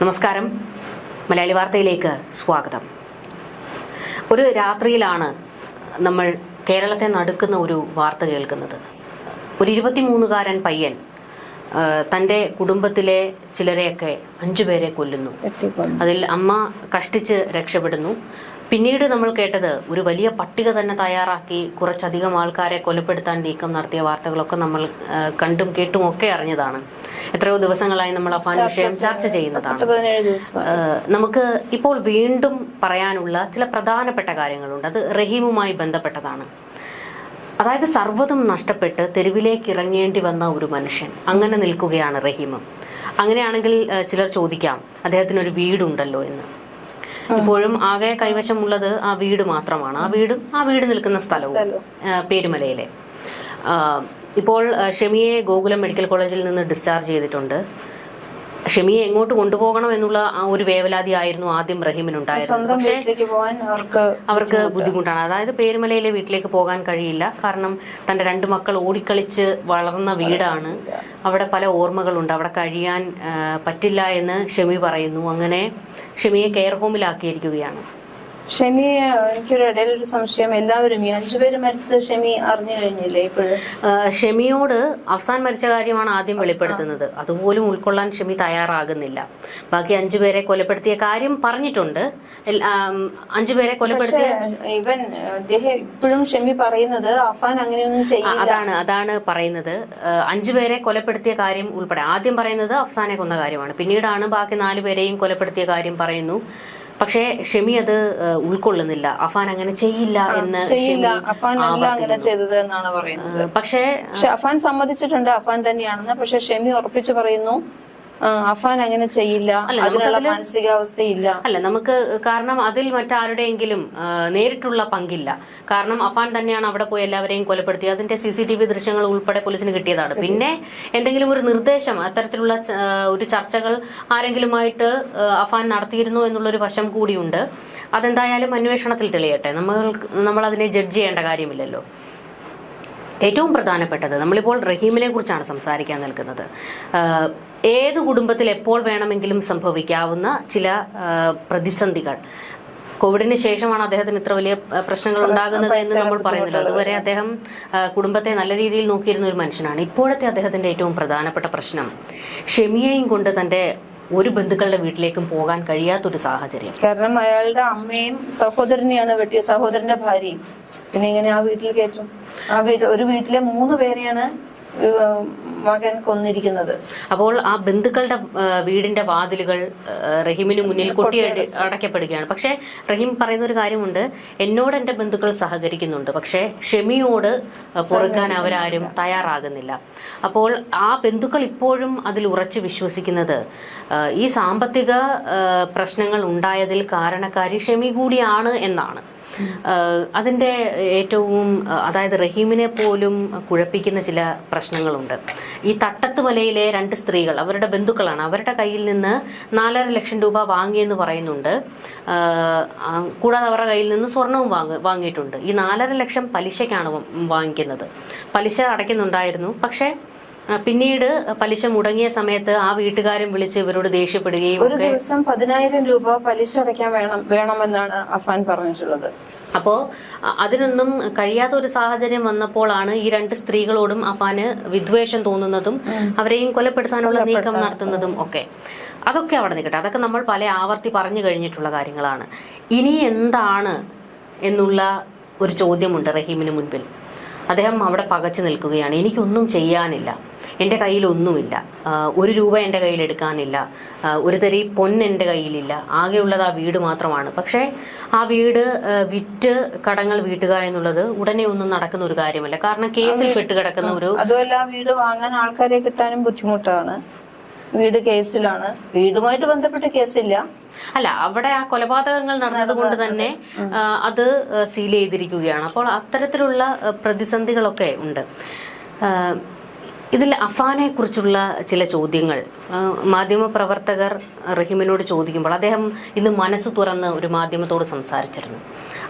നമസ്കാരം. മലയാളി വാർത്തയിലേക്ക് സ്വാഗതം. ഒരു രാത്രിയിലാണ് നമ്മൾ കേരളത്തെ നടുക്കുന്ന ഒരു വാർത്ത കേൾക്കുന്നത്. ഒരു 23-കാരൻ പയ്യൻ തൻ്റെ കുടുംബത്തിലെ ചിലരെയൊക്കെ 5 പേരെ കൊല്ലുന്നു. അതിൽ അമ്മ കഷ്ടിച്ച് രക്ഷപ്പെടുന്നു. പിന്നീട് നമ്മൾ കേട്ടത് ഒരു വലിയ പട്ടിക തന്നെ തയ്യാറാക്കി കുറച്ചധികം ആൾക്കാരെ കൊലപ്പെടുത്താൻ നീക്കം നടത്തിയ വാർത്തകളൊക്കെ നമ്മൾ കണ്ടും കേട്ടും ഒക്കെ അറിഞ്ഞതാണ്. എത്രയോ ദിവസങ്ങളായി നമ്മൾ അഫാൻ വിഷയം ചർച്ച ചെയ്യുന്നതാണ്. നമുക്ക് ഇപ്പോൾ വീണ്ടും പറയാനുള്ള ചില പ്രധാനപ്പെട്ട കാര്യങ്ങളുണ്ട്. അത് റഹീമുമായി ബന്ധപ്പെട്ടതാണ്. അതായത് സർവ്വതും നഷ്ടപ്പെട്ട് തെരുവിലേക്ക് ഇറങ്ങേണ്ടി വന്ന ഒരു മനുഷ്യൻ, അങ്ങനെ നിൽക്കുകയാണ് റഹീം. അങ്ങനെയാണെങ്കിൽ ചിലർ ചോദിക്കാം, അദ്ദേഹത്തിന് ഒരു വീടുണ്ടല്ലോ എന്ന്. ഇപ്പോഴും ആകെ കൈവശമുള്ളത് ആ വീട് മാത്രമാണ്. ആ വീട് നിൽക്കുന്ന സ്ഥലവും പേരുമലയിലെ. ഇപ്പോൾ ഷെമിയെ ഗോകുലം മെഡിക്കൽ കോളേജിൽ നിന്ന് ഡിസ്ചാർജ് ചെയ്തിട്ടുണ്ട്. ഷെമിയെ എങ്ങോട്ട് കൊണ്ടുപോകണം എന്നുള്ള ആ ഒരു വേവലാതി ആയിരുന്നു ആദ്യം റഹീമിനുണ്ടായിരുന്നത്. അവർക്ക് ബുദ്ധിമുട്ടാണ്. അതായത് പേരുമലയിലെ വീട്ടിലേക്ക് പോകാൻ കഴിയില്ല. കാരണം തന്റെ 2 മക്കൾ ഓടിക്കളിച്ച് വളർന്ന വീടാണ്. അവിടെ പല ഓർമ്മകളുണ്ട്. അവിടെ കഴിയാൻ പറ്റില്ല എന്ന് ഷെമി പറയുന്നു. അങ്ങനെ ഷെമിയെ കെയർ ഹോമിലാക്കിയിരിക്കുകയാണ്. ഷെമി, എനിക്കൊരു ഇടയിലൊരു സംശയം, എല്ലാവരും ഈ 5 പേര് മരിച്ചത് ഷെമി അറിഞ്ഞു കഴിഞ്ഞില്ലേ? ഇപ്പോഴും ഷെമിയോട് അഫ്സാൻ മരിച്ച കാര്യമാണ് ആദ്യം വെളിപ്പെടുത്തുന്നത്. അതുപോലും ഉൾക്കൊള്ളാൻ ഷെമി തയ്യാറാകുന്നില്ല. ബാക്കി 5 പേരെ കൊലപ്പെടുത്തിയ കാര്യം പറഞ്ഞിട്ടുണ്ട്. 5 പേരെ കൊലപ്പെടുത്തിയ ഇവൻ ഇപ്പോഴും ഷെമി പറയുന്നത് അഫാൻ അങ്ങനെയൊന്നും ചെയ്യില്ല. അതാണ് പറയുന്നത്. 5 പേരെ കൊലപ്പെടുത്തിയ കാര്യം ഉൾപ്പെടെ ആദ്യം പറയുന്നത് അഫ്സാനെ കൊന്ന കാര്യമാണ്. പിന്നീടാണ് ബാക്കി 4 പേരെയും കൊലപ്പെടുത്തിയ കാര്യം പറയുന്നു. പക്ഷേ ഷെമി അത് ഉൾക്കൊള്ളുന്നില്ല. അഫാൻ അങ്ങനെ ചെയ്യില്ല എന്ന്. അഫാൻ അല്ല അങ്ങനെ ചെയ്തത് എന്നാണ് പറയുന്നത്. പക്ഷേ അഫാൻ സമ്മതിച്ചിട്ടുണ്ട് അഫാൻ തന്നെയാണെന്ന്. പക്ഷെ ഷെമി ഉറപ്പിച്ചു പറയുന്നു അഫാൻ അങ്ങനെ ചെയ്യില്ല, അതിനുള്ള മാനസികാവസ്ഥയില്ല. അല്ല, നമുക്ക് കാരണം അതിൽ മറ്റാരുടെയെങ്കിലും നേരിട്ടുള്ള പങ്കില്ല. കാരണം അഫാൻ തന്നെയാണ് അവിടെ പോയി എല്ലാവരെയും കൊലപ്പെടുത്തി. അതിന്റെ CCTV ദൃശ്യങ്ങൾ ഉൾപ്പെടെ പോലീസിന് കിട്ടിയതാണ്. പിന്നെ എന്തെങ്കിലും ഒരു നിർദ്ദേശം, അത്തരത്തിലുള്ള ഒരു ചർച്ചകൾ ആരെങ്കിലുമായിട്ട് അഫാൻ നടത്തിയിരുന്നു എന്നുള്ളൊരു വശം കൂടിയുണ്ട്. അതെന്തായാലും അന്വേഷണത്തിൽ തെളിയട്ടെ. നമ്മൾ അതിനെ ജഡ്ജ് ചെയ്യേണ്ട കാര്യമില്ലല്ലോ. ഏറ്റവും പ്രധാനപ്പെട്ടത്, നമ്മളിപ്പോൾ റഹീമിനെ കുറിച്ചാണ് സംസാരിക്കാൻ നിൽക്കുന്നത്. ഏത് കുടുംബത്തിൽ എപ്പോൾ വേണമെങ്കിലും സംഭവിക്കാവുന്ന ചില പ്രതിസന്ധികൾ. കോവിഡിന് ശേഷമാണ് അദ്ദേഹത്തിന് ഇത്ര വലിയ പ്രശ്നങ്ങൾ ഉണ്ടാകുന്നത് എന്ന് നമ്മൾ പറയുന്നില്ല. അതുവരെ അദ്ദേഹം കുടുംബത്തെ നല്ല രീതിയിൽ നോക്കിയിരുന്ന ഒരു മനുഷ്യനാണ്. ഇപ്പോഴത്തെ അദ്ദേഹത്തിന്റെ ഏറ്റവും പ്രധാനപ്പെട്ട പ്രശ്നം ഷെമിയെയും കൊണ്ട് തന്റെ ഒരു ബന്ധുക്കളുടെ വീട്ടിലേക്കും പോകാൻ കഴിയാത്തൊരു സാഹചര്യം. കാരണം അയാളുടെ അമ്മയും സഹോദരനെയാണ് വെട്ടിയ, സഹോദരന്റെ ഭാര്യയും. പിന്നെ ഇങ്ങനെ ആ വീട്ടിൽ കയറ്റും? ഒരു വീട്ടിലെ 3 പേരെയാണ് മകൻ കൊന്നിരിക്കുന്നത്. അപ്പോൾ ആ ബന്ധുക്കളുടെ വീടിന്റെ വാതിലുകൾ റഹീമിന് മുന്നിൽ കൊട്ടി അടയ്ക്കപ്പെടുകയാണ്. പക്ഷെ റഹീം പറയുന്ന ഒരു കാര്യമുണ്ട്, എന്നോട് എന്റെ ബന്ധുക്കൾ സഹകരിക്കുന്നുണ്ട്, പക്ഷെ ഷെമിയോട് പൊറുക്കാൻ അവരാരും തയ്യാറാകുന്നില്ല. അപ്പോൾ ആ ബന്ധുക്കൾ ഇപ്പോഴും അതിൽ ഉറച്ചു വിശ്വസിക്കുന്നത് ഈ സാമ്പത്തിക പ്രശ്നങ്ങൾ ഉണ്ടായതിൽ കാരണക്കാരി ഷെമി കൂടിയാണ് എന്നാണ്. അതിന്റെ ഏറ്റവും, അതായത് റഹീമിനെ പോലും കുഴപ്പിക്കുന്ന ചില പ്രശ്നങ്ങളുണ്ട്. ഈ തട്ടത്ത് മലയിലെ 2 സ്ത്രീകൾ അവരുടെ ബന്ധുക്കളാണ്. അവരുടെ കയ്യിൽ നിന്ന് 4.5 ലക്ഷം രൂപ വാങ്ങിയെന്ന് പറയുന്നുണ്ട്. കൂടാതെ അവരുടെ കയ്യിൽ നിന്ന് സ്വർണവും വാങ്ങിയിട്ടുണ്ട്. ഈ 4.5 ലക്ഷം പലിശയ്ക്കാണ് വാങ്ങിക്കുന്നത്. പലിശ അടയ്ക്കുന്നുണ്ടായിരുന്നു. പക്ഷേ പിന്നീട് പലിശ മുടങ്ങിയ സമയത്ത് ആ വീട്ടുകാരും വിളിച്ച് ഇവരോട് ദേഷ്യപ്പെടുകയും, ഒരു ദിവസം 10,000 രൂപ പലിശ അടയ്ക്കാൻ വേണമെന്നാണ് അഫാൻ പറഞ്ഞിട്ടുള്ളത്. അപ്പോ അതിനൊന്നും കഴിയാത്ത ഒരു സാഹചര്യം വന്നപ്പോഴാണ് ഈ 2 സ്ത്രീകളോടും അഫാന് വിദ്വേഷം തോന്നുന്നതും അവരെയും കൊലപ്പെടുത്താനുള്ള നീക്കം നടത്തുന്നതും ഒക്കെ. അതൊക്കെ അവിടെ നിൽക്കട്ടെ. അതൊക്കെ നമ്മൾ പല ആവർത്തി പറഞ്ഞു കഴിഞ്ഞിട്ടുള്ള കാര്യങ്ങളാണ്. ഇനി എന്താണ് എന്നുള്ള ഒരു ചോദ്യമുണ്ട് റഹീമിന് മുൻപിൽ. അദ്ദേഹം അവിടെ പകച്ചു നിൽക്കുകയാണ്. എനിക്കൊന്നും ചെയ്യാനില്ല, എൻ്റെ കയ്യിലൊന്നുമില്ല, 1 രൂപ എൻ്റെ കയ്യിൽ എടുക്കാനില്ല, ഒരു തരി പൊന്ന് എൻ്റെ കയ്യിലില്ല, ആകെയുള്ളത് ആ വീട് മാത്രമാണ്. പക്ഷേ ആ വീട് വിറ്റ് കടങ്ങൾ വീട്ടുക എന്നുള്ളത് ഉടനെ ഒന്നും നടക്കുന്ന ഒരു കാര്യമല്ല. കാരണം കേസിൽ പെട്ടുകിടക്കുന്ന ഒരു, അതുമല്ല വീട് വാങ്ങാൻ ആൾക്കാരെ കിട്ടാനും ബുദ്ധിമുട്ടാണ്. വീട് കേസിലാണ്. വീടുമായിട്ട് ബന്ധപ്പെട്ട കേസില്ല. അല്ല, അവിടെ ആ കൊലപാതകങ്ങൾ നടന്നത് കൊണ്ട് തന്നെ അത് സീൽ ചെയ്തിരിക്കുകയാണ്. അപ്പോൾ അത്തരത്തിലുള്ള പ്രതിസന്ധികളൊക്കെ ഉണ്ട്. ഇതിൽ അഫാനെ കുറിച്ചുള്ള ചില ചോദ്യങ്ങൾ മാധ്യമപ്രവർത്തകർ റഹീമിനോട് ചോദിക്കുമ്പോൾ അദ്ദേഹം ഇന്ന് മനസ്സ് തുറന്ന് ഒരു മാധ്യമത്തോട് സംസാരിച്ചിരുന്നു.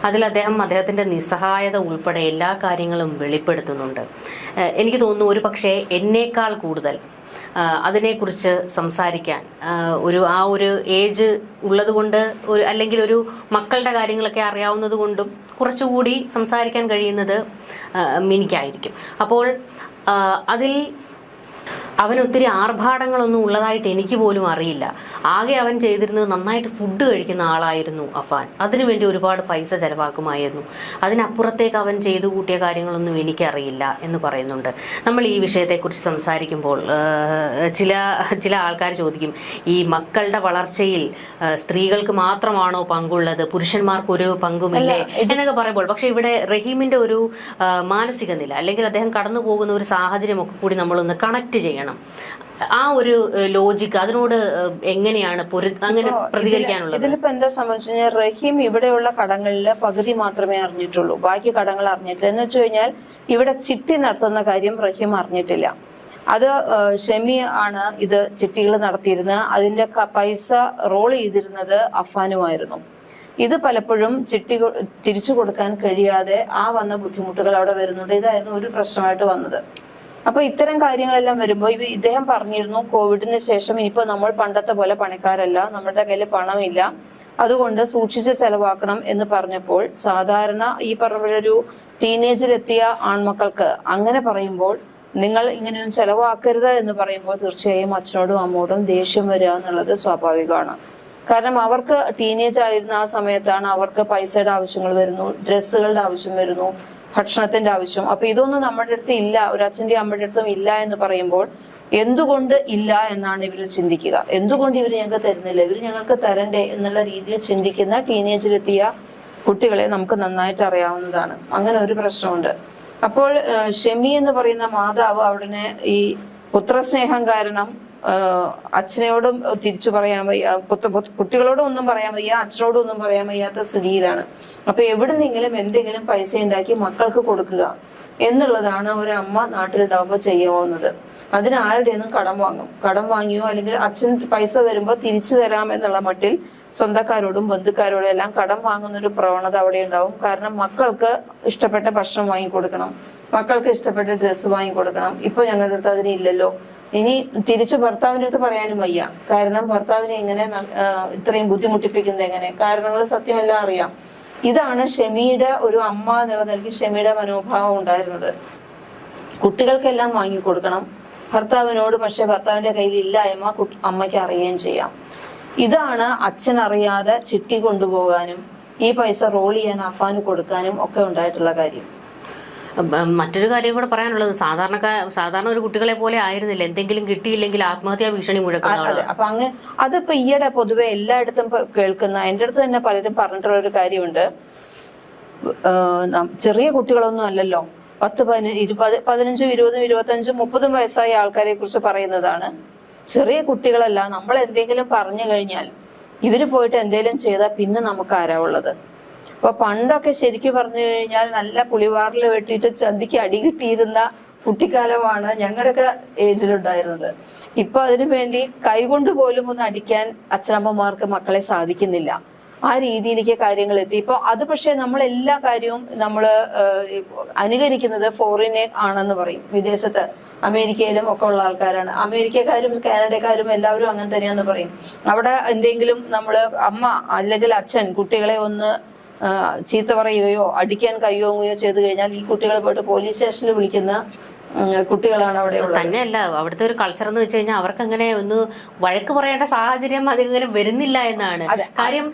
അതിൽ അദ്ദേഹത്തിന്റെ നിസ്സഹായത ഉൾപ്പെടെ എല്ലാ കാര്യങ്ങളും വെളിപ്പെടുത്തുന്നുണ്ട്. എനിക്ക് തോന്നുന്നു ഒരു പക്ഷേ എന്നേക്കാൾ കൂടുതൽ അതിനെക്കുറിച്ച് സംസാരിക്കാൻ ഒരു ഏജ് ഉള്ളത് കൊണ്ട് അല്ലെങ്കിൽ ഒരു മക്കളുടെ കാര്യങ്ങളൊക്കെ അറിയാവുന്നത് കൊണ്ടും കുറച്ചുകൂടി സംസാരിക്കാൻ കഴിയുന്നത് മിനിക്കായിരിക്കും. അപ്പോൾ അതിൽ അവൻ ഒത്തിരി ആർഭാടങ്ങളൊന്നും ഉള്ളതായിട്ട് എനിക്ക് പോലും അറിയില്ല. ആകെ അവൻ ചെയ്തിരുന്നത് നന്നായിട്ട് ഫുഡ് കഴിക്കുന്ന ആളായിരുന്നു അഫാൻ. അതിനുവേണ്ടി ഒരുപാട് പൈസ ചെലവാക്കുമായിരുന്നു. അതിനപ്പുറത്തേക്ക് അവൻ ചെയ്തു കൂട്ടിയ കാര്യങ്ങളൊന്നും എനിക്കറിയില്ല എന്ന് പറയുന്നുണ്ട്. നമ്മൾ ഈ വിഷയത്തെക്കുറിച്ച് സംസാരിക്കുമ്പോൾ ചില ആൾക്കാർ ചോദിക്കും, ഈ മക്കളുടെ വളർച്ചയിൽ സ്ത്രീകൾക്ക് മാത്രമാണോ പങ്കുള്ളത്, പുരുഷന്മാർക്കൊരു പങ്കുമില്ലേ എന്നൊക്കെ പറയുമ്പോൾ, പക്ഷെ ഇവിടെ റഹീമിന്റെ ഒരു മാനസിക നില അല്ലെങ്കിൽ അദ്ദേഹം കടന്നു പോകുന്ന ഒരു സാഹചര്യം ഒക്കെ കൂടി നമ്മളൊന്ന് കണക്ട് ചെയ്യണം. ആ ഒരു ലോജിക്ക് അതിനോട് എങ്ങനെയാണ് അങ്ങനെ പ്രതികരിക്കാനുള്ളത്? ഇതിലിപ്പോ എന്താ സംഭവിച്ചു കഴിഞ്ഞാൽ റഹീം ഇവിടെയുള്ള കടങ്ങളില് പകുതി മാത്രമേ അറിഞ്ഞിട്ടുള്ളൂ, ബാക്കി കടങ്ങൾ അറിഞ്ഞിട്ടില്ല. എന്ന് വെച്ച് കഴിഞ്ഞാൽ ഇവിടെ ചിട്ടി നടത്തുന്ന കാര്യം റഹീം അറിഞ്ഞിട്ടില്ല. അത് ഷെമി ആണ് ഇത് ചിട്ടികൾ നടത്തിയിരുന്നത്. അതിന്റെ പൈസ റോൾ ചെയ്തിരുന്നത് അഫാനുമായിരുന്നു. ഇത് പലപ്പോഴും ചിട്ടി തിരിച്ചു കൊടുക്കാൻ കഴിയാതെ വന്ന ബുദ്ധിമുട്ടുകൾ അവിടെ വരുന്നുണ്ട്. ഇതായിരുന്നു ഒരു പ്രശ്നമായിട്ട് വന്നത്. അപ്പൊ ഇത്തരം കാര്യങ്ങളെല്ലാം വരുമ്പോൾ ഇദ്ദേഹം പറഞ്ഞിരുന്നു, കോവിഡിന് ശേഷം ഇനിയിപ്പോ നമ്മൾ പണ്ടത്തെ പോലെ പണിക്കാരല്ല, നമ്മുടെ കയ്യിൽ പണമില്ല, അതുകൊണ്ട് സൂക്ഷിച്ച് ചെലവാക്കണം എന്ന് പറഞ്ഞപ്പോൾ സാധാരണ ഈ പറഞ്ഞൊരു ടീനേജിലെത്തിയ ആൺമക്കൾക്ക് അങ്ങനെ പറയുമ്പോൾ, നിങ്ങൾ ഇങ്ങനെയൊന്നും ചെലവാക്കരുത് എന്ന് പറയുമ്പോൾ തീർച്ചയായും അച്ഛനോടും അമ്മോടും ദേഷ്യം വരിക എന്നുള്ളത് സ്വാഭാവികമാണ്. കാരണം അവർക്ക് ടീനേജ് ആയിരുന്ന ആ സമയത്താണ് അവർക്ക് പൈസയുടെ ആവശ്യങ്ങൾ വരുന്നു, ഡ്രസ്സുകളുടെ ആവശ്യം വരുന്നു, ഭക്ഷണത്തിന്റെ ആവശ്യം. അപ്പൊ ഇതൊന്നും നമ്മുടെ അടുത്ത് ഇല്ല, ഒരു അച്ഛന്റെ അമ്മയുടെ അടുത്തും ഇല്ല എന്ന് പറയുമ്പോൾ എന്തുകൊണ്ട് ഇല്ല എന്നാണ് ഇവർ ചിന്തിക്കുക. എന്തുകൊണ്ട് ഇവർ ഞങ്ങൾക്ക് തരുന്നില്ല, ഇവർ ഞങ്ങൾക്ക് തരണ്ടേ എന്നുള്ള രീതിയിൽ ചിന്തിക്കുന്ന ടീനേജിലെത്തിയ കുട്ടികളെ നമുക്ക് നന്നായിട്ട് അറിയാവുന്നതാണ്. അങ്ങനെ ഒരു പ്രശ്നമുണ്ട്. അപ്പോൾ ഷെമി എന്ന് പറയുന്ന മാതാവ് അവിടെ ഈ പുത്രസ്നേഹം കാരണം അച്ഛനോടും തിരിച്ചു പറയാൻ വയ്യ, കുട്ടികളോടും ഒന്നും പറയാൻ വയ്യ, അച്ഛനോടും ഒന്നും പറയാൻ വയ്യാത്ത സ്ഥിതിയിലാണ്. അപ്പൊ എവിടുന്നെങ്കിലും എന്തെങ്കിലും പൈസ ഉണ്ടാക്കി മക്കൾക്ക് കൊടുക്കുക എന്നുള്ളതാണ് ഒരു അമ്മ നാട്ടിലുണ്ടാവുമ്പോൾ ചെയ്യാവുന്നത്. അതിന് ആരുടെയൊന്നും കടം വാങ്ങിയോ അല്ലെങ്കിൽ അച്ഛൻ പൈസ വരുമ്പോ തിരിച്ചു തരാം എന്നുള്ള മട്ടിൽ സ്വന്തക്കാരോടും ബന്ധുക്കാരോടും എല്ലാം കടം വാങ്ങുന്ന ഒരു പ്രവണത അവിടെ ഉണ്ടാവും. കാരണം മക്കൾക്ക് ഇഷ്ടപ്പെട്ട ഭക്ഷണം വാങ്ങിക്കൊടുക്കണം, മക്കൾക്ക് ഇഷ്ടപ്പെട്ട ഡ്രസ്സ് വാങ്ങിക്കൊടുക്കണം. ഇപ്പൊ ഞങ്ങളുടെ അടുത്ത് അതിനില്ലല്ലോ. ഇനി തിരിച്ചു ഭർത്താവിന്റെ അടുത്ത് പറയാനും വയ്യ. കാരണം ഭർത്താവിനെ എങ്ങനെ ഇത്രയും ബുദ്ധിമുട്ടിപ്പിക്കുന്നത് എങ്ങനെ, കാരണങ്ങൾ സത്യമെല്ലാം അറിയാം. ഇതാണ് ഷെമിയുടെ ഒരു അമ്മ എന്നുള്ള നിലയ്ക്ക് ഷെമിയുടെ മനോഭാവം ഉണ്ടായിരുന്നത്. കുട്ടികൾക്കെല്ലാം വാങ്ങിക്കൊടുക്കണം, ഭർത്താവിനോട് പക്ഷെ ഭർത്താവിന്റെ കയ്യിൽ ഇല്ലായ്മ അമ്മയ്ക്ക് അറിയുകയും ചെയ്യാം. ഇതാണ് അച്ഛൻ അറിയാതെ ചിട്ടി കൊണ്ടുപോകാനും ഈ പൈസ റോൾ ചെയ്യാൻ അഫാന് കൊടുക്കാനും ഒക്കെ ഉണ്ടായിട്ടുള്ള കാര്യം. മറ്റൊരു കാര്യം കൂടെ പറയാനുള്ളത്, സാധാരണ ഒരു കുട്ടികളെ പോലെ ആയിരുന്നില്ല, എന്തെങ്കിലും കിട്ടിയില്ലെങ്കിൽ ആത്മഹത്യാ ഭീഷണി മുഴക്കുന്നത്. അപ്പൊ അങ്ങനെ അതിപ്പോ ഈയിടെ പൊതുവെ എല്ലായിടത്തും കേൾക്കുന്ന, എന്റെ അടുത്ത് തന്നെ പലരും പറഞ്ഞിട്ടുള്ള ഒരു കാര്യമുണ്ട്. ചെറിയ കുട്ടികളൊന്നും അല്ലല്ലോ, 10, 15, 20, 25, 30 വയസ്സായ ആൾക്കാരെ കുറിച്ച് പറയുന്നതാണ്. ചെറിയ കുട്ടികളല്ല. നമ്മൾ എന്തെങ്കിലും പറഞ്ഞു കഴിഞ്ഞാൽ ഇവര് പോയിട്ട് എന്തെങ്കിലും ചെയ്താൽ പിന്നെ നമുക്ക് ആരാ ഉള്ളത്? അപ്പൊ പണ്ടൊക്കെ ശരിക്കും പറഞ്ഞു കഴിഞ്ഞാൽ നല്ല പുളിവാറിൽ വെട്ടിയിട്ട് ചന്തിക്ക് അടി കിട്ടിയിരുന്ന കുട്ടിക്കാലമാണ് ഞങ്ങളുടെയൊക്കെ ഏജിലുണ്ടായിരുന്നത്. ഇപ്പൊ അതിനു വേണ്ടി കൈകൊണ്ട് പോലും ഒന്ന് അടിക്കാൻ അച്ഛനമ്മമാർക്ക് മക്കളെ സാധിക്കുന്നില്ല. ആ രീതിയിലേക്ക് കാര്യങ്ങൾ എത്തി. ഇപ്പൊ അത് പക്ഷെ നമ്മൾ എല്ലാ കാര്യവും നമ്മള് അനുകരിക്കുന്നത് ഫോറിനെ ആണെന്ന് പറയും. വിദേശത്ത് അമേരിക്കയിലും ഒക്കെ ഉള്ള ആൾക്കാരാണ്. അമേരിക്കക്കാരും കാനഡക്കാരും എല്ലാവരും അങ്ങനെ തന്നെയാന്ന് പറയും. അവിടെ എന്തെങ്കിലും നമ്മള് അമ്മ അല്ലെങ്കിൽ അച്ഛൻ കുട്ടികളെ ഒന്ന് ചീത്ത പറയുകയോ അടിക്കാൻ കയ്യോങ്ങുകയോ ചെയ്തു കഴിഞ്ഞാൽ ഈ കുട്ടികളെ പോയിട്ട് പോലീസ് സ്റ്റേഷനിൽ വിളിക്കുന്ന കുട്ടികളാണ് അവിടെ ഉള്ളത്. തന്നെയല്ല, അവിടുത്തെ ഒരു കൾച്ചർ എന്ന് വെച്ച് കഴിഞ്ഞാൽ അവർക്ക് അങ്ങനെ ഒന്ന് വഴക്ക് പറയേണ്ട സാഹചര്യം അതിങ്ങനെ വരുന്നില്ല എന്നാണ് കാര്യം.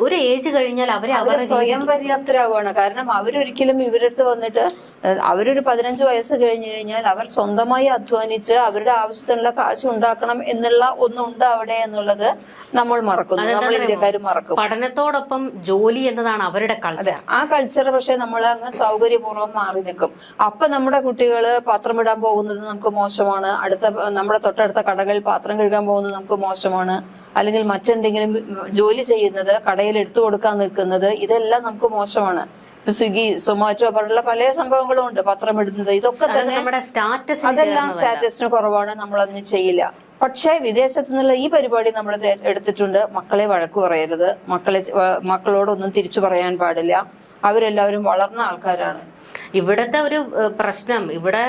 ഒരു ഏജ് കഴിഞ്ഞാൽ അവരെ സ്വയം പര്യാപ്തരാവുകയാണ്. കാരണം അവരൊരിക്കലും ഇവരടുത്ത് വന്നിട്ട് അവരൊരു 15 വയസ്സ് കഴിഞ്ഞു കഴിഞ്ഞാൽ അവർ സ്വന്തമായി അധ്വാനിച്ച് അവരുടെ ആവശ്യത്തിനുള്ള കാശ് ഉണ്ടാക്കണം എന്നുള്ള ഒന്നുണ്ട് അവിടെ എന്നുള്ളത് നമ്മൾ മറക്കുന്നു. നമ്മൾ ഇന്ത്യക്കാർ മറക്കും. പഠനത്തോടൊപ്പം ജോലി എന്നതാണ് അവരുടെ കൾച്ചർ. ആ കൾച്ചർ പക്ഷെ നമ്മൾ അങ്ങ് സൗകര്യപൂർവ്വം മാറി നിൽക്കും. അപ്പൊ നമ്മുടെ കുട്ടികള് പാത്രം ഇടാൻ പോകുന്നത് നമുക്ക് മോശമാണ്, നമ്മുടെ തൊട്ടടുത്ത കടകളിൽ പാത്രം കഴുകാൻ പോകുന്നത് നമുക്ക് മോശമാണ്, അല്ലെങ്കിൽ മറ്റെന്തെങ്കിലും ജോലി ചെയ്യുന്നത്, കടയിൽ എടുത്തു കൊടുക്കാൻ നിൽക്കുന്നത്, ഇതെല്ലാം നമുക്ക് മോശമാണ്. സ്വിഗ്ഗി, സൊമാറ്റോ പോലുള്ള പല സംഭവങ്ങളും ഉണ്ട്. പത്രം ഇടുന്നത്, ഇതൊക്കെ തന്നെ അതെല്ലാം സ്റ്റാറ്റസിന് കുറവാണ്, നമ്മൾ അതിന് ചെയ്യില്ല. പക്ഷെ വിദേശത്തു നിന്നുള്ള ഈ പരിപാടി നമ്മൾ എടുത്തിട്ടുണ്ട്. മക്കളെ വഴക്കു പറയരുത്, മക്കളോടൊന്നും തിരിച്ചു പറയാൻ പാടില്ല, അവരെല്ലാവരും വളർന്ന ആൾക്കാരാണ്. ഇവിടത്തെ ഒരു പ്രശ്നം ഇവിടെ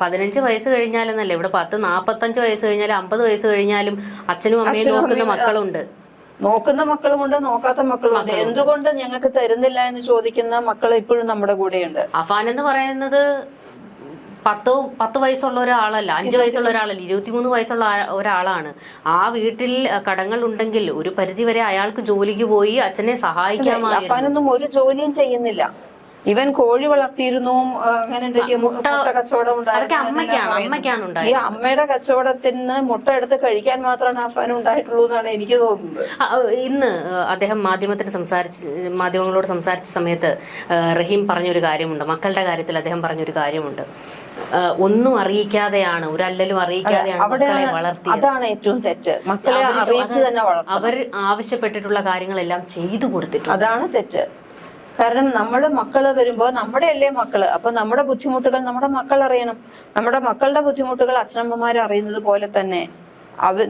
15 വയസ്സ് കഴിഞ്ഞാലെന്നല്ല, ഇവിടെ 45 വയസ്സ് കഴിഞ്ഞാലും 50 വയസ്സ് കഴിഞ്ഞാലും അച്ഛനും അമ്മയും നോക്കുന്ന മക്കളുണ്ട്. നോക്കുന്ന മക്കളുമുണ്ട്, നോക്കാത്ത മക്കളുമുണ്ട്. എന്തുകൊണ്ട് ഞങ്ങൾക്ക് തരുന്നില്ല എന്ന് ചോദിക്കുന്ന മക്കൾ ഇപ്പോഴും നമ്മുടെ കൂടെയുണ്ട്. അഫാൻ എന്ന് പറയുന്നത് 10 വയസ്സുള്ള ഒരാളല്ല, 5 വയസ്സുള്ള ഒരാളല്ല, 23 വയസ്സുള്ള ഒരാളാണ്. ആ വീട്ടിൽ കടങ്ങൾ ഉണ്ടെങ്കിൽ ഒരു പരിധി വരെ അയാൾക്ക് ജോലിക്ക് പോയി അച്ഛനെ സഹായിക്കാമായിരുന്നു. അഫാനൊന്നും ഒരു ജോലിയും ചെയ്യുന്നില്ല. ഇവൻ കോഴി വളർത്തിയിരുന്നു, അങ്ങനെ എന്തൊക്കെയോ മുട്ട കച്ചവടം ഉണ്ടായിരുന്നു. ഈ അമ്മയുടെ കച്ചവടത്തിന് മുട്ട എടുത്ത് കഴിക്കാൻ മാത്രമാണ് അഫാൻ ഉണ്ടായിട്ടുള്ളൂ എന്നാണ് എനിക്ക് തോന്നുന്നത്. ഇന്ന് അദ്ദേഹം മാധ്യമങ്ങളോട് സംസാരിച്ച സമയത്ത് റഹീം പറഞ്ഞൊരു കാര്യമുണ്ട്, മക്കളുടെ കാര്യത്തിൽ അദ്ദേഹം പറഞ്ഞൊരു കാര്യമുണ്ട്. ഒന്നും അറിയിക്കാതെയാണ്, ഒരു അല്ലലും അറിയിക്കാതെയാണ് മക്കളെ വളർത്തിയത്. അതാണ് ഏറ്റവും തെറ്റ്. മക്കളെ അറിയിച്ച് തന്നെ വളർത്തും. അവർ ആവശ്യപ്പെട്ടിട്ടുള്ള കാര്യങ്ങളെല്ലാം ചെയ്തു കൊടുത്തിട്ടുണ്ട്. അതാണ് തെറ്റ്. കാരണം നമ്മുടെ മക്കള് വരുമ്പോ നമ്മുടെ അല്ലേ മക്കള്, അപ്പൊ നമ്മുടെ ബുദ്ധിമുട്ടുകൾ നമ്മുടെ മക്കൾ അറിയണം. നമ്മുടെ മക്കളുടെ ബുദ്ധിമുട്ടുകൾ അച്ഛനമ്മമാർ അറിയുന്നത് പോലെ തന്നെ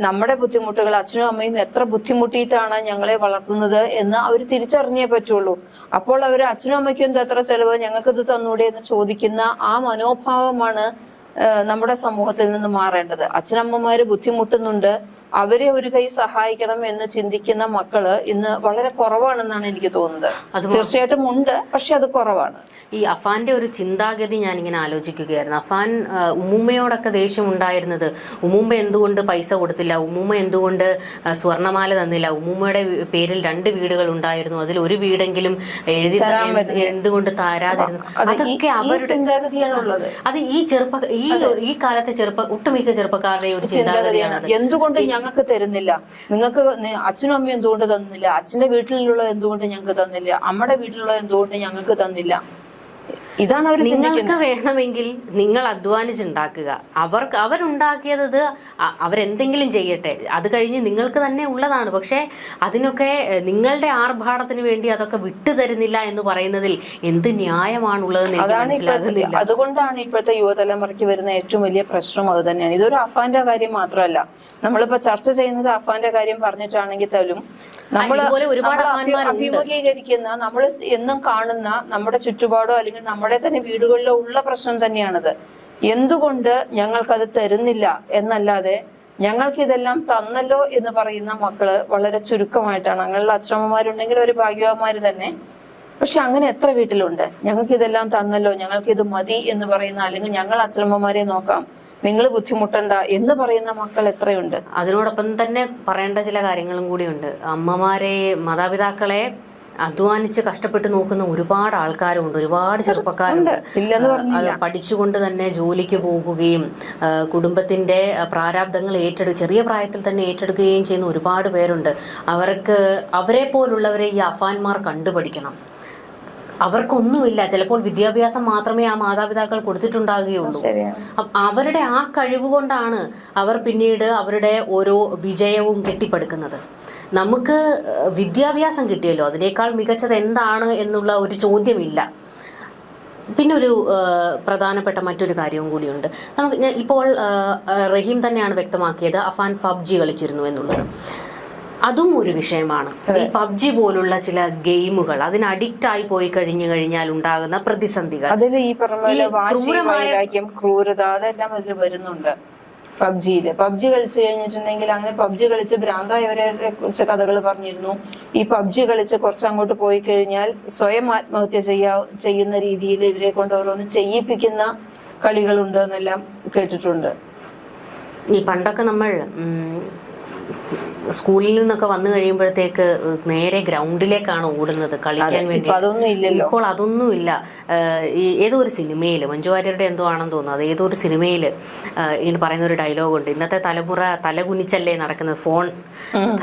നമ്മുടെ ബുദ്ധിമുട്ടുകൾ അച്ഛനും അമ്മയും എത്ര ബുദ്ധിമുട്ടിയിട്ടാണ് ഞങ്ങളെ വളർത്തുന്നത് എന്ന് അവർ തിരിച്ചറിഞ്ഞേ പറ്റുള്ളൂ. അപ്പോൾ അവർ അച്ഛനും അമ്മയ്ക്കും ഇത് എത്ര ചെലവ്, ഞങ്ങൾക്ക് ഇത് തന്നൂടെ എന്ന് ചോദിക്കുന്ന ആ മനോഭാവമാണ് നമ്മുടെ സമൂഹത്തിൽ നിന്ന് മാറേണ്ടത്. അച്ഛനമ്മമാര് ബുദ്ധിമുട്ടുന്നുണ്ട്, അവരെ ഒരു കൈ സഹായിക്കണം എന്ന് ചിന്തിക്കുന്ന മക്കള് ഇന്ന് വളരെ കുറവാണെന്നാണ് എനിക്ക് തോന്നുന്നത്. തീർച്ചയായിട്ടും ഉണ്ട്, പക്ഷെ അത് കുറവാണ്. ഈ അഫാന്റെ ഒരു ചിന്താഗതി ഞാൻ ഇങ്ങനെ ആലോചിക്കുകയായിരുന്നു. അഫാൻ ഉമ്മുമ്മയോടൊക്കെ ദേഷ്യം ഉണ്ടായിരുന്നത്, ഉമ്മുമ്മ എന്തുകൊണ്ട് പൈസ കൊടുത്തില്ല, ഉമ്മുമ്മ എന്തുകൊണ്ട് സ്വർണ്ണമാല തന്നില്ല, ഉമ്മുമ്മയുടെ പേരിൽ 2 വീടുകൾ ഉണ്ടായിരുന്നു, അതിൽ ഒരു വീടെങ്കിലും എഴുതി എന്തുകൊണ്ട് തരാതിരുന്നു, അതൊക്കെ അവരുടെ ചിന്താഗതിയാണുള്ളത്. അത് ഈ കാലത്തെ ഒട്ടുമിക്ക ചെറുപ്പക്കാരുടെ ഒരു ചിന്താഗതിയാണ്. എന്തുകൊണ്ട് ഞങ്ങൾക്ക് തരുന്നില്ല, നിങ്ങൾക്ക് അച്ഛനും അമ്മയും എന്തുകൊണ്ട് തന്നില്ല, അച്ഛന്റെ വീട്ടിലുള്ളത് എന്തുകൊണ്ട് ഞങ്ങൾക്ക് തന്നില്ല, അമ്മയുടെ വീട്ടിലുള്ളത് എന്തുകൊണ്ട് ഞങ്ങൾക്ക് തന്നില്ല, ഇതാണ് അവർ. നിങ്ങൾക്ക് വേണമെങ്കിൽ നിങ്ങൾ അധ്വാനിച്ചുണ്ടാക്കുക, അവരുണ്ടാക്കിയത് അവരെന്തെങ്കിലും ചെയ്യട്ടെ, അത് കഴിഞ്ഞ് നിങ്ങൾക്ക് തന്നെ ഉള്ളതാണ്. പക്ഷെ അതിനൊക്കെ നിങ്ങളുടെ ആർഭാടത്തിന് വേണ്ടി അതൊക്കെ വിട്ടുതരുന്നില്ല എന്ന് പറയുന്നതിൽ എന്ത് ന്യായമാണുള്ളതെന്ന് എനിക്ക് മനസ്സിലാകുന്നില്ല. അതുകൊണ്ടാണ് ഇപ്പോഴത്തെ യുവതലമുറയ്ക്ക് വരുന്ന ഏറ്റവും വലിയ പ്രശ്നം അത് തന്നെയാണ്. ഇതൊരു അഫാന്റെ കാര്യം മാത്രമല്ല, നമ്മളിപ്പോ ചർച്ച ചെയ്യുന്നത് അഫാന്റെ കാര്യം പറഞ്ഞിട്ടാണെങ്കിൽ പോലും നമ്മൾ അഭിമുഖീകരിക്കുന്ന, നമ്മൾ എന്നും കാണുന്ന നമ്മുടെ ചുറ്റുപാടോ അല്ലെങ്കിൽ നമ്മുടെ തന്നെ വീടുകളിലോ ഉള്ള പ്രശ്നം തന്നെയാണത്. എന്തുകൊണ്ട് ഞങ്ങൾക്കത് തരുന്നില്ല എന്നല്ലാതെ ഞങ്ങൾക്ക് ഇതെല്ലാം തന്നല്ലോ എന്ന് പറയുന്ന മക്കള് വളരെ ചുരുക്കമായിട്ടാണ്. അങ്ങനെയുള്ള അച്ഛനമ്മമാരുണ്ടെങ്കിൽ ഒരു ഭാഗ്യവാന്മാര് തന്നെ. പക്ഷെ അങ്ങനെ എത്ര വീട്ടിലുണ്ട്, ഞങ്ങൾക്ക് ഇതെല്ലാം തന്നല്ലോ, ഞങ്ങൾക്ക് ഇത് മതി എന്ന് പറയുന്ന, അല്ലെങ്കിൽ ഞങ്ങൾ അച്ഛനമ്മമാരെ നോക്കാം, നിങ്ങൾ ബുദ്ധിമുട്ടണ്ട എന്ന് പറയുന്ന മക്കൾ എത്രയുണ്ട്. അതിനോടൊപ്പം തന്നെ പറയേണ്ട ചില കാര്യങ്ങളും കൂടിയുണ്ട്. അമ്മമാരെ, മാതാപിതാക്കളെ അധ്വാനിച്ച് കഷ്ടപ്പെട്ട് നോക്കുന്ന ഒരുപാട് ആൾക്കാരുണ്ട്, ഒരുപാട് ചെറുപ്പക്കാരുണ്ട്. പഠിച്ചുകൊണ്ട് തന്നെ ജോലിക്ക് പോകുകയും കുടുംബത്തിന്റെ പ്രാരാബ്ദങ്ങൾ ചെറിയ പ്രായത്തിൽ തന്നെ ഏറ്റെടുക്കുകയും ചെയ്യുന്ന ഒരുപാട് പേരുണ്ട്. അവരെ പോലുള്ളവരെ ഈ അഫാൻമാർ കണ്ടുപഠിക്കണം. അവർക്കൊന്നുമില്ല, ചിലപ്പോൾ വിദ്യാഭ്യാസം മാത്രമേ ആ മാതാപിതാക്കൾ കൊടുത്തിട്ടുണ്ടാകുകയുള്ളൂ. അവരുടെ ആ കഴിവ് കൊണ്ടാണ് അവർ പിന്നീട് അവരുടെ ഓരോ വിജയവും കെട്ടിപ്പടുക്കുന്നത്. നമുക്ക് വിദ്യാഭ്യാസം കിട്ടിയല്ലോ, അതിനേക്കാൾ മികച്ചത് എന്താണ് എന്നുള്ള ഒരു ചോദ്യമില്ല. പിന്നെ ഒരു പ്രധാനപ്പെട്ട മറ്റൊരു കാര്യവും കൂടിയുണ്ട്. ഇപ്പോൾ റഹീം തന്നെയാണ് വ്യക്തമാക്കിയത് അഫാൻ പബ്ജി കളിച്ചിരുന്നു എന്നുള്ളത്. അതും ഒരു വിഷയമാണ്. ഈ പബ്ജി പോലുള്ള ചില ഗെയിമുകൾ, അതിന് അഡിക്റ്റ് ആയി പോയി കഴിഞ്ഞാൽ ഉണ്ടാകുന്ന പ്രതിസന്ധികൾ, അതിൽ ഈ പറഞ്ഞ വൈരാഗ്യം, ക്രൂരത, അതെല്ലാം അതിൽ വരുന്നുണ്ട്. പബ്ജി കളിച്ചു കഴിഞ്ഞിട്ടുണ്ടെങ്കിൽ, അങ്ങനെ പബ്ജി കളിച്ച് ഭ്രാന്തായവരെ കുറിച്ച് കഥകൾ പറഞ്ഞിരുന്നു. ഈ പബ്ജി കളിച്ച് കുറച്ചങ്ങോട്ട് പോയി കഴിഞ്ഞാൽ സ്വയം ആത്മഹത്യ ചെയ്യുന്ന രീതിയിൽ ഇവരെ കൊണ്ട് ഓരോന്ന് ചെയ്യിപ്പിക്കുന്ന കളികളുണ്ട് എന്നെല്ലാം കേട്ടിട്ടുണ്ട്. ഈ പണ്ടൊക്കെ നമ്മൾ സ്കൂളിൽ നിന്നൊക്കെ വന്നു കഴിയുമ്പോഴത്തേക്ക് നേരെ ഗ്രൗണ്ടിലേക്കാണ് ഓടുന്നത് കളിക്കാൻ വേണ്ടി. ഇപ്പോൾ അതൊന്നുമില്ല. ഏതോ ഒരു സിനിമയിൽ, മഞ്ജു വാര്യരുടെ എന്തോ ആണെന്ന് തോന്നുന്നു, അത് ഏതോ ഒരു സിനിമയിൽ ഇങ്ങനെ പറയുന്ന ഒരു ഡയലോഗുണ്ട്, ഇന്നത്തെ തലമുറ തലകുനിച്ചല്ലേ നടക്കുന്നത്, ഫോൺ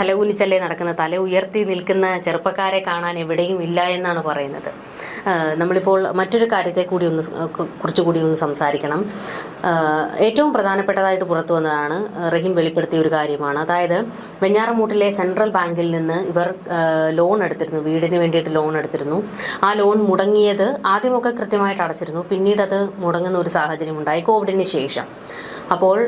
തലകുനിച്ചല്ലേ നടക്കുന്നത്, തല ഉയർത്തി നിൽക്കുന്ന ചെറുപ്പക്കാരെ കാണാൻ എവിടെയും ഇല്ല എന്നാണ് പറയുന്നത്. നമ്മളിപ്പോൾ മറ്റൊരു കാര്യത്തെ കുറിച്ചുകൂടി ഒന്ന് സംസാരിക്കണം. ഏറ്റവും പ്രധാനപ്പെട്ടതായിട്ട് പുറത്തു വന്നതാണ് റഹീം വെളിപ്പെടുത്തിയ ഒരു കാര്യമാണ്. അതായത് വെഞ്ഞാറമൂട്ടിലെ സെൻട്രൽ ബാങ്കിൽ നിന്ന് ഇവർ ലോൺ എടുത്തിരുന്നു, വീടിന് വേണ്ടിയിട്ട് ലോൺ എടുത്തിരുന്നു. ആ ലോൺ മുടങ്ങിയത് ആദ്യമൊക്കെ കൃത്യമായിട്ട് അടച്ചിരുന്നു, പിന്നീട് അത് മുടങ്ങുന്ന ഒരു സാഹചര്യം ഉണ്ടായി കോവിഡിന് ശേഷം. അപ്പോൾ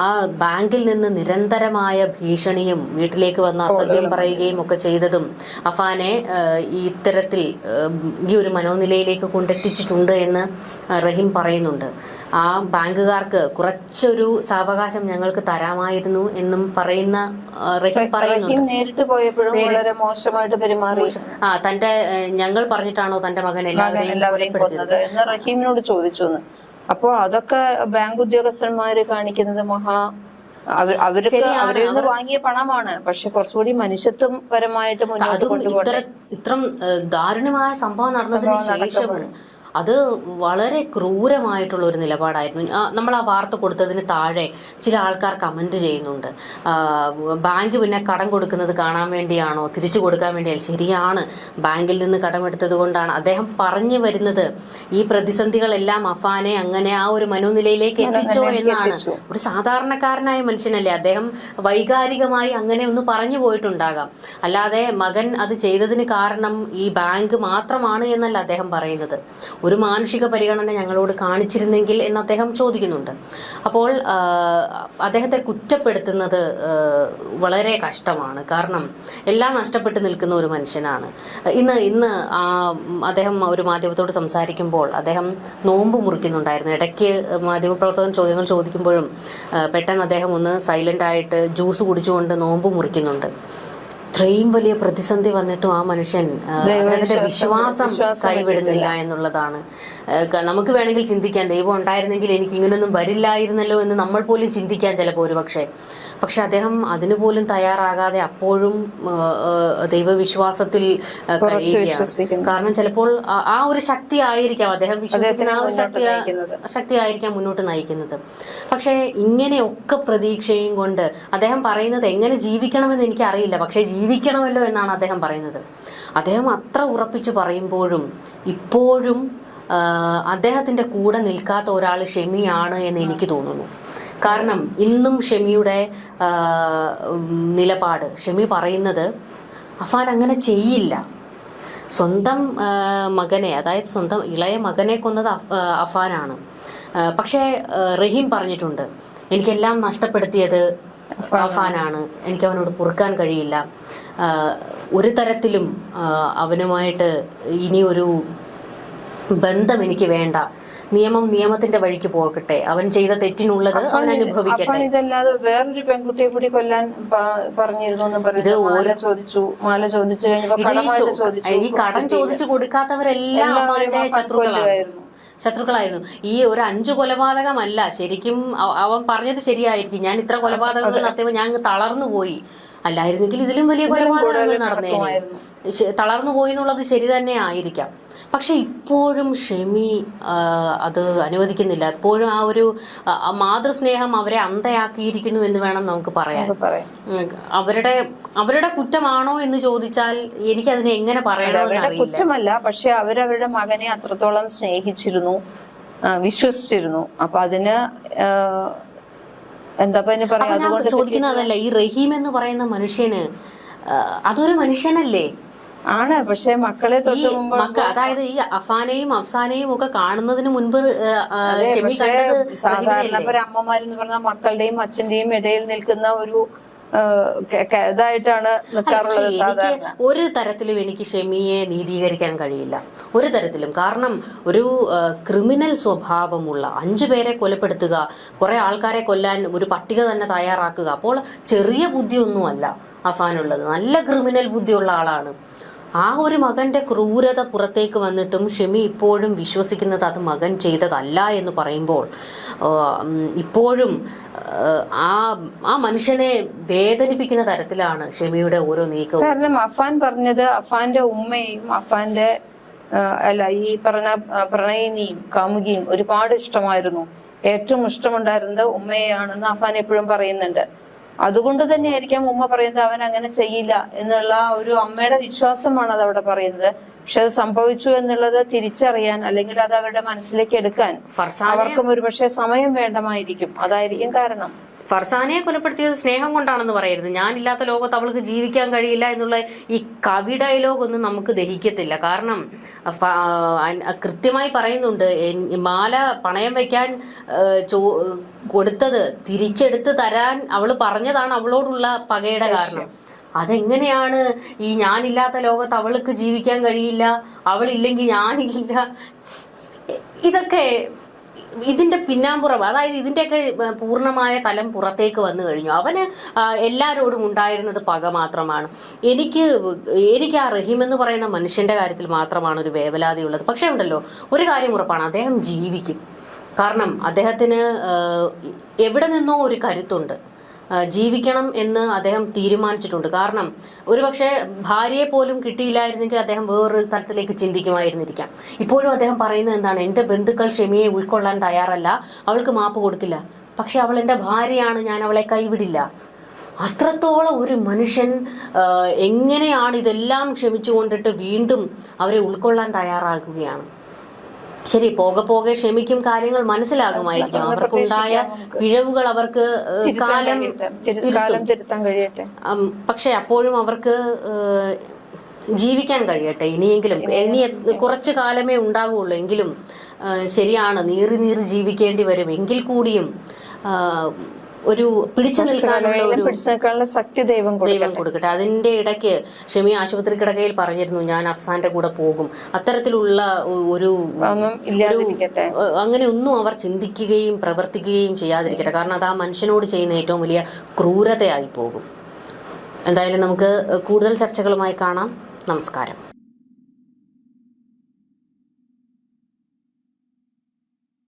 ആ ബാങ്കിൽ നിന്ന് നിരന്തരമായ ഭീഷണിയും വീട്ടിലേക്ക് വന്ന് അസഭ്യം പറയുകയും ഒക്കെ ചെയ്തതും അഫാനെ ഇത്തരത്തിൽ ഈ ഒരു മനോനിലയിലേക്ക് കൊണ്ടെത്തിച്ചിട്ടുണ്ട് എന്ന് റഹീം പറയുന്നുണ്ട്. ആ ബാങ്കുകാർക്ക് കുറച്ചൊരു സാവകാശം ഞങ്ങൾക്ക് തരാമായിരുന്നു എന്നും പറയുന്ന റഹീം പറയുന്നുണ്ട്. നേരിട്ട് പോയപ്പോഴും വളരെ മോശമായിട്ട് പെരുമാറി. തന്റെ ഞങ്ങൾ പറഞ്ഞിട്ടാണോ തന്റെ മകൻ എല്ലാവരെയും കൊന്നത് എന്ന് റഹീമിനോട് ചോദിച്ചു. അപ്പോൾ അതൊക്കെ ബാങ്ക് ഉദ്യോഗസ്ഥന്മാര് കാണിക്കുന്നത് അവർക്ക് അവരിൽ നിന്ന് വാങ്ങിയ പണമാണ്. പക്ഷെ കുറച്ചുകൂടി മനുഷ്യത്വം പരമായിട്ട് മുന്നോട്ട് കൊണ്ടുപോകട്ടെ. ഇത്ര ദാരുണമായ സംഭവം നടന്നതിന് ശേഷമാണ് അത് വളരെ ക്രൂരമായിട്ടുള്ള ഒരു നിലപാടായിരുന്നു. നമ്മൾ ആ വാർത്ത കൊടുത്തതിന് താഴെ ചില ആൾക്കാർ കമന്റ് ചെയ്യുന്നുണ്ട്, ബാങ്ക് പിന്നെ കടം കൊടുക്കുന്നത് കാണാൻ വേണ്ടിയാണോ, തിരിച്ചു കൊടുക്കാൻ വേണ്ടിയാണോ? ശരിയാണ്, ബാങ്കിൽ നിന്ന് കടമെടുത്തത് കൊണ്ടാണ്. അദ്ദേഹം പറഞ്ഞു വരുന്നത് ഈ പ്രതിസന്ധികളെല്ലാം അഫാനെ അങ്ങനെ ആ ഒരു മനോനിലയിലേക്ക് എത്തിച്ചോ എന്നാണ്. ഒരു സാധാരണക്കാരനായ മനുഷ്യനല്ലേ അദ്ദേഹം, വൈകാരികമായി അങ്ങനെ ഒന്ന് പറഞ്ഞു പോയിട്ടുണ്ടാകാം. അല്ലാതെ മകൻ അത് ചെയ്തതിന് കാരണം ഈ ബാങ്ക് മാത്രമാണ് എന്നല്ല അദ്ദേഹം പറയുന്നത്. ഒരു മാനുഷിക പരിഗണന ഞങ്ങളോട് കാണിച്ചിരുന്നെങ്കിൽ എന്ന് അദ്ദേഹം ചോദിക്കുന്നുണ്ട്. അപ്പോൾ അദ്ദേഹത്തെ കുറ്റപ്പെടുത്തുന്നത് വളരെ കഷ്ടമാണ്. കാരണം എല്ലാം നഷ്ടപ്പെട്ട് നിൽക്കുന്ന ഒരു മനുഷ്യനാണ്. ഇന്ന് അദ്ദേഹം ഒരു മാധ്യമത്തോട് സംസാരിക്കുമ്പോൾ അദ്ദേഹം നോമ്പ് മുറിക്കുന്നുണ്ടായിരുന്നു. ഇടയ്ക്ക് മാധ്യമപ്രവർത്തകൻ ചോദ്യങ്ങൾ ചോദിക്കുമ്പോഴും പെട്ടെന്ന് അദ്ദേഹം ഒന്ന് സൈലന്റ് ആയിട്ട് ജ്യൂസ് കുടിച്ചുകൊണ്ട് നോമ്പ് മുറിക്കുന്നുണ്ട്. ഇത്രയും വലിയ പ്രതിസന്ധി വന്നിട്ടും ആ മനുഷ്യൻ അദ്ദേഹത്തിന്റെ വിശ്വാസം കൈവിടുന്നില്ല എന്നുള്ളതാണ്. നമുക്ക് വേണമെങ്കിൽ ചിന്തിക്കാൻ, ദൈവം ഉണ്ടായിരുന്നെങ്കിൽ എനിക്ക് ഇങ്ങനൊന്നും വരില്ലായിരുന്നല്ലോ എന്ന് നമ്മൾ പോലും ചിന്തിക്കാൻ ചിലപ്പോൾ ഒരുപക്ഷെ. പക്ഷെ അദ്ദേഹം അതിനുപോലും തയ്യാറാകാതെ അപ്പോഴും ദൈവവിശ്വാസത്തിൽ കഴിയുകയാണ്. കാരണം ചിലപ്പോൾ ആ ഒരു ശക്തി ആയിരിക്കാം അദ്ദേഹം വിശ്വസിക്കുന്ന ആ ഒരു ശക്തി ആയിരിക്കാം മുന്നോട്ട് നയിക്കുന്നത്. പക്ഷെ ഇങ്ങനെയൊക്കെ പ്രതീക്ഷയും കൊണ്ട് അദ്ദേഹം പറയുന്നത് എങ്ങനെ ജീവിക്കണമെന്ന് എനിക്കറിയില്ല, പക്ഷെ ജീവിക്കണമല്ലോ എന്നാണ് അദ്ദേഹം പറയുന്നത്. അദ്ദേഹം അത്ര ഉറപ്പിച്ച് പറയുമ്പോഴും ഇപ്പോഴും അദ്ദേഹത്തിന്റെ കൂടെ നിൽക്കാത്ത ഒരാൾ ഷെമിയാണ് എന്ന് എനിക്ക് തോന്നുന്നു. കാരണം ഇന്നും ഷെമിയുടെ നിലപാട്, ഷെമി പറയുന്നത് അഫാൻ അങ്ങനെ ചെയ്യില്ല. സ്വന്തം മകനെ, അതായത് സ്വന്തം ഇളയ മകനെ കൊന്നത് അഫാനാണ്. പക്ഷേ റഹീം പറഞ്ഞിട്ടുണ്ട്, എനിക്കെല്ലാം നഷ്ടപ്പെടുത്തിയത് അഫാനാണ്, എനിക്ക് അവനോട് പൊറുക്കാൻ കഴിയില്ല, ഒരു തരത്തിലും അവനുമായിട്ട് ഇനിയൊരു ബന്ധം എനിക്ക് വേണ്ട, നിയമം നിയമത്തിന്റെ വഴിക്ക് പോകട്ടെ, അവൻ ചെയ്ത തെറ്റിനുള്ളത് അവൻ അനുഭവിക്കട്ടെ. ഇതല്ലാതെ വേറൊരു പെൺകുട്ടിയെ കൂടി കൊല്ലാൻ പറഞ്ഞിരുന്നു. മാല ചോദിച്ചു ഈ കടം ചോദിച്ചു കൊടുക്കാത്തവരെല്ലാം അവന്റെ ശത്രുക്കളായിരുന്നു. ഈ ഒരു 5 കൊലപാതകമല്ല, ശരിക്കും അവൻ പറഞ്ഞത് ശരിയായിരിക്കും, ഞാൻ ഇത്ര കൊലപാതകങ്ങൾ നടത്തിയപ്പോൾ ഞാൻ തളർന്നു പോയി, അല്ലായിരുന്നെങ്കിൽ ഇതിലും വലിയ കൊലപാതകങ്ങൾ നടന്നേനെ. തളർന്നു പോയി എന്നുള്ളത് ശരി തന്നെ ആയിരിക്കാം. പക്ഷെ ഇപ്പോഴും ഷെമി അത് അനുവദിക്കുന്നില്ല. ഇപ്പോഴും ആ ഒരു മാതൃസ്നേഹം അവരെ അന്ധയാക്കിയിരിക്കുന്നു എന്ന് വേണം നമുക്ക് പറയാൻ. അവരുടെ കുറ്റമാണോ എന്ന് ചോദിച്ചാൽ എനിക്കതിനെ എങ്ങനെ പറയണമെന്ന് അറിയില്ല. കുറ്റമല്ല, പക്ഷെ അവരവരുടെ മകനെ അത്രത്തോളം സ്നേഹിച്ചിരുന്നു, വിശ്വസിച്ചിരുന്നു. അപ്പൊ അതിന് എന്താ പറയാ, അതുകൊണ്ട് ചോദിക്കുന്നതല്ല, ഈ റഹീം എന്ന് പറയുന്ന മനുഷ്യന് അതൊരു മനുഷ്യനല്ലേ? ആണ്. പക്ഷെ മക്കളെ അതായത് ഈ അഫാനെയും അഫ്സാനെയും ഒക്കെ കാണുന്നതിന് മുൻപ് സാധാരണ അമ്മമാരെന്ന് പറഞ്ഞാൽ മക്കളുടെയും അച്ഛന്റെയും ഇടയിൽ നിൽക്കുന്ന ഒരു ഇതായിട്ടാണ് നിൽക്കാറുള്ളത്. ഒരു തരത്തിലും എനിക്ക് ഷെമിയെ നീതീകരിക്കാൻ കഴിയില്ല, ഒരു തരത്തിലും. കാരണം ഒരു ക്രിമിനൽ സ്വഭാവമുള്ള 5 പേരെ കൊലപ്പെടുത്തുക, കുറെ ആൾക്കാരെ കൊല്ലാൻ ഒരു പട്ടിക തന്നെ തയ്യാറാക്കുക. അപ്പോൾ ചെറിയ ബുദ്ധിയൊന്നുമല്ല അഫാനുള്ളത്, നല്ല ക്രിമിനൽ ബുദ്ധിയുള്ള ആളാണ്. ആ ഒരു മകന്റെ ക്രൂരത പുറത്തേക്ക് വന്നിട്ടും ഷെമി ഇപ്പോഴും വിശ്വസിക്കുന്നത് അത് മകൻ ചെയ്തതല്ല എന്ന് പറയുമ്പോൾ ഇപ്പോഴും ആ മനുഷ്യനെ വേദനിപ്പിക്കുന്ന തരത്തിലാണ് ഷെമിയുടെ ഓരോ നീക്കവും. കാരണം അഫാൻ പറഞ്ഞത് അഫാന്റെ ഉമ്മയും അഫാന്റെ ഈ പറഞ്ഞ പ്രണയിനിയും കാമുകിയും ഒരുപാട് ഇഷ്ടമായിരുന്നു, ഏറ്റവും ഇഷ്ടമുണ്ടായിരുന്നത് ഉമ്മയെയാണെന്ന് അഫാൻ എപ്പോഴും പറയുന്നുണ്ട്. അതുകൊണ്ട് തന്നെയായിരിക്കാം ഉമ്മ പറയുന്നത് അവൻ അങ്ങനെ ചെയ്യില്ല എന്നുള്ള ഒരു അമ്മയുടെ വിശ്വാസമാണ് അത് അവിടെ പറയുന്നത്. പക്ഷെ അത് സംഭവിച്ചു എന്നുള്ളത് തിരിച്ചറിയാൻ, അല്ലെങ്കിൽ അത് അവരുടെ മനസ്സിലേക്ക് എടുക്കാൻ അവർക്കും ഒരുപക്ഷെ സമയം വേണ്ടമായിരിക്കും. അതായിരിക്കും കാരണം. ഫർസാനയെ കൊലപ്പെടുത്തിയത് സ്നേഹം കൊണ്ടാണെന്ന് പറയരുത്. ഞാനില്ലാത്ത ലോകത്ത് അവൾക്ക് ജീവിക്കാൻ കഴിയില്ല എന്നുള്ള ഈ കവി ഡയലോഗ് ഒന്നും നമുക്ക് ദഹിക്കത്തില്ല. കാരണം കൃത്യമായി പറയുന്നുണ്ട്, മാല പണയം വെക്കാൻ കൊടുത്തത് തിരിച്ചെടുത്ത് തരാൻ അവള് പറഞ്ഞതാണ് അവളോടുള്ള പകയുടെ കാരണം. അതെങ്ങനെയാണ് ഈ ഞാനില്ലാത്ത ലോകത്ത് അവൾക്ക് ജീവിക്കാൻ കഴിയില്ല, അവളില്ലെങ്കിൽ ഞാനില്ല? ഇതൊക്കെ ഇതിന്റെ പിന്നാമ്പുറം, അതായത് ഇതിന്റെയൊക്കെ പൂർണ്ണമായ തലം പുറത്തേക്ക് വന്നു കഴിഞ്ഞു. അവന് എല്ലാവരോടും ഉണ്ടായിരുന്നത് പക മാത്രമാണ്. എനിക്ക് ആ റഹീം എന്ന് പറയുന്ന മനുഷ്യന്റെ കാര്യത്തിൽ മാത്രമാണ് ഒരു വേവലാതി ഉള്ളത്. പക്ഷെ ഉണ്ടല്ലോ, ഒരു കാര്യം ഉറപ്പാണ്, അദ്ദേഹം ജീവിക്കും. കാരണം അദ്ദേഹത്തിന് എവിടെ നിന്നോ ഒരു കരുത്തുണ്ട്, ജീവിക്കണം എന്ന് അദ്ദേഹം തീരുമാനിച്ചിട്ടുണ്ട്. കാരണം ഒരുപക്ഷെ ഭാര്യയെ പോലും കിട്ടിയില്ലായിരുന്നെങ്കിൽ അദ്ദേഹം വേറൊരു തലത്തിലേക്ക് ചിന്തിക്കുമായിരുന്നിരിക്കാം. ഇപ്പോഴും അദ്ദേഹം പറയുന്നത് എന്താണ്, എൻ്റെ ബന്ധുക്കൾ ഷെമിയെ ഉൾക്കൊള്ളാൻ തയ്യാറല്ല, അവൾക്ക് മാപ്പ് കൊടുക്കില്ല, പക്ഷെ അവൾ എൻ്റെ ഭാര്യയാണ്, ഞാൻ അവളെ കൈവിടില്ല. അത്രത്തോളം ഒരു മനുഷ്യൻ എങ്ങനെയാണ് ഇതെല്ലാം ക്ഷമിച്ചുകൊണ്ടിട്ട് വീണ്ടും അവരെ ഉൾക്കൊള്ളാൻ തയ്യാറാകുകയാണ്. ശരി, പോകെ പോകെ ക്ഷമിക്കും, കാര്യങ്ങൾ മനസ്സിലാകുമായിരിക്കും, അവർക്കുണ്ടായ പിഴവുകൾ അവർക്ക് കാലം തിരുത്താൻ കഴിയട്ടെ. പക്ഷെ അപ്പോഴും അവർക്ക് ജീവിക്കാൻ കഴിയട്ടെ. ഇനി കുറച്ചു കാലമേ ഉണ്ടാകുള്ളൂ. എങ്കിലും ശരിയാണ്, നീറി ജീവിക്കേണ്ടി വരും. എങ്കിൽ കൂടിയും ഒരു പിടിച്ചു നിൽക്കാനുള്ള ശക്തി ദൈവം കൊടുക്കട്ടെ. അതിന്റെ ഇടയ്ക്ക് ഷെമി ആശുപത്രി കിടക്കയിൽ പറഞ്ഞിരുന്നു, ഞാൻ അഫ്സാന്റെ കൂടെ പോകും. അത്തരത്തിലുള്ള അങ്ങനെ ഒന്നും അവർ ചിന്തിക്കുകയും പ്രവർത്തിക്കുകയും ചെയ്യാതിരിക്കട്ടെ. കാരണം അത് ആ മനുഷ്യനോട് ചെയ്യുന്ന ഏറ്റവും വലിയ ക്രൂരതയായി പോകും. എന്തായാലും നമുക്ക് കൂടുതൽ ചർച്ചകളുമായി കാണാം. നമസ്കാരം.